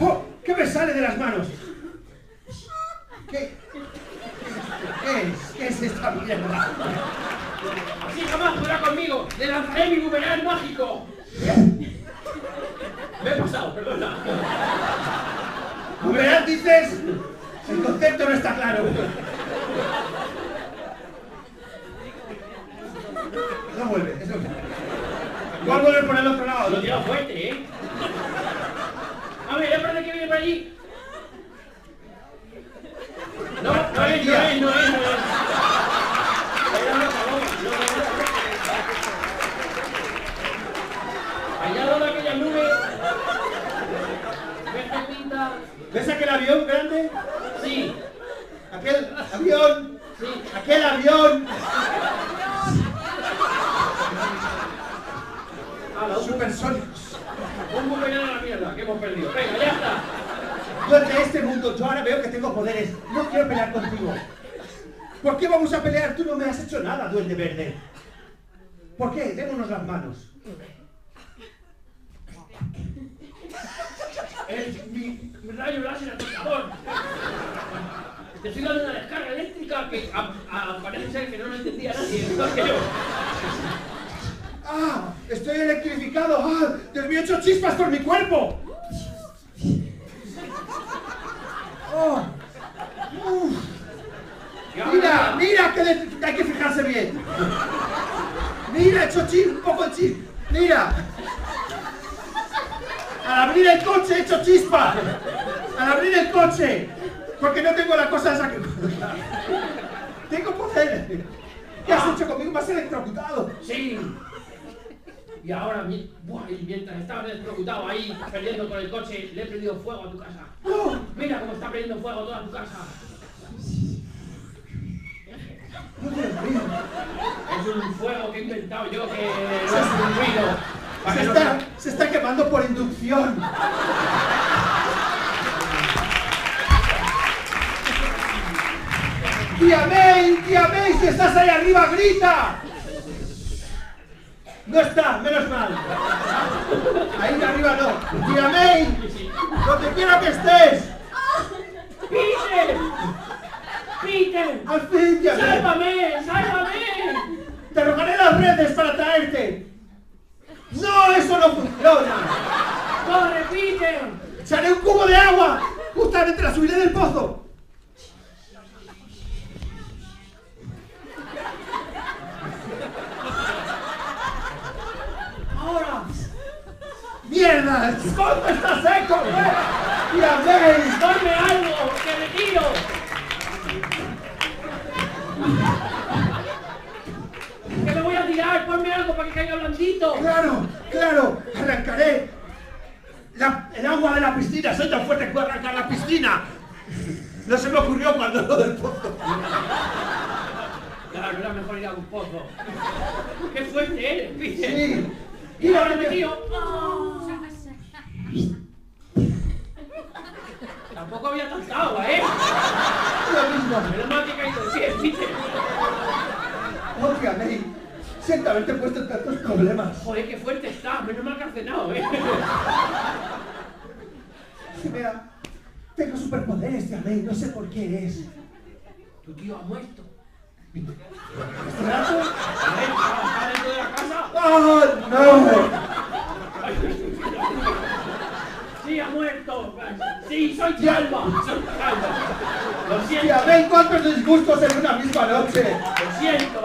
¡Oh! ¿Qué me sale de las manos? ¿Qué es? ¿Qué es esta mierda? Así jamás podrá conmigo. Le lanzaré mi boomerang mágico. Me he pasado, perdona. ¿Boomerang dices? El concepto no está claro. No vuelve, eso. Voy a volver por el otro lado. Lo he tirado fuerte, ¿eh? A ver, ya parece que viene por allí. No es. Era una paloma, allá donde aquella nube. ¿Ves qué pinta? ¿Ves aquel avión grande? Sí. Aquel avión. Sí. Aquel avión. Supersónicos. Un boomerang a la mierda, que hemos perdido. Venga, ya está. Yo de este mundo, yo ahora veo que tengo poderes. No quiero pelear contigo. ¿Por qué vamos a pelear? Tú no me has hecho nada, Duende Verde. ¿Por qué? Démonos las manos. Es mi rayo láser atacador. Te estoy dando una descarga eléctrica que parece ser que no lo entendía nadie, igual que yo. ¡Ah! ¡Estoy electrificado! ¡Ah! ¡Desvío hecho chispas por mi cuerpo! ¡Oh! ¡Uf! ¡Mira! ¡Mira! Que hay que fijarse bien. ¡Mira! He hecho un poco de chispa. ¡Mira! Al abrir el coche he hecho chispa. Al abrir el coche. Porque no tengo la cosa esa que... Tengo poder. ¿Qué has hecho conmigo? Me has electrocutado. Sí. Y ahora, mientras estabas electrocutado ahí, peleando con el coche, le he prendido fuego a tu casa. ¡Oh! Mira cómo está prendiendo fuego toda tu casa. ¡Oh, Dios mío! Es un fuego que he inventado yo que no es un ruido. Se está quemando por inducción. ¡Tía May! ¡Si estás ahí arriba, grita! No está, menos mal. Ahí arriba no. ¡Tía May! ¡Donde quiera que estés! ¡Peter! ¡Peter! ¡Al fin, tía May! ¡Sálvame! ¡Sálvame! ¡Te rogaré las redes para traerte! ¡No, eso no funciona! ¡Corre, Peter! ¡Echaré un cubo de agua! ¡Justamente la subiré del pozo! ¡Ahora! ¡Mierda! ¡El pozo está seco! ¡Tía May! ¡Dame algo! ¡Que me tiro! ¡Que me voy a tirar! ¡Ponme algo para que caiga blandito! ¡Claro! ¡Claro! ¡Arrancaré! El agua de la piscina, soy tan fuerte que puedo arrancar la piscina. No se me ocurrió cuando lo del pozo. Claro, era mejor ir a un pozo. ¡Qué fuerte eres, Peter! Sí. Y ahora me tiro. Tampoco había tanta agua, ¿eh? Lo mismo. Menos mal que he caído de pie, Peter. Oh, tía May, siento haberte puesto en tantos problemas. Joder, qué fuerte está. Menos mal que has cenado, ¿eh? Mira, tengo superpoderes, tía May, no sé por qué es. Tu tío ha muerto. ¿Este gato? ¿Está dentro de la casa? ¡Oh, no! Sí, ha muerto. Sí, soy calva. Soy calva. Lo siento. Tía May, ¿cuántos disgustos en una misma noche? Lo siento,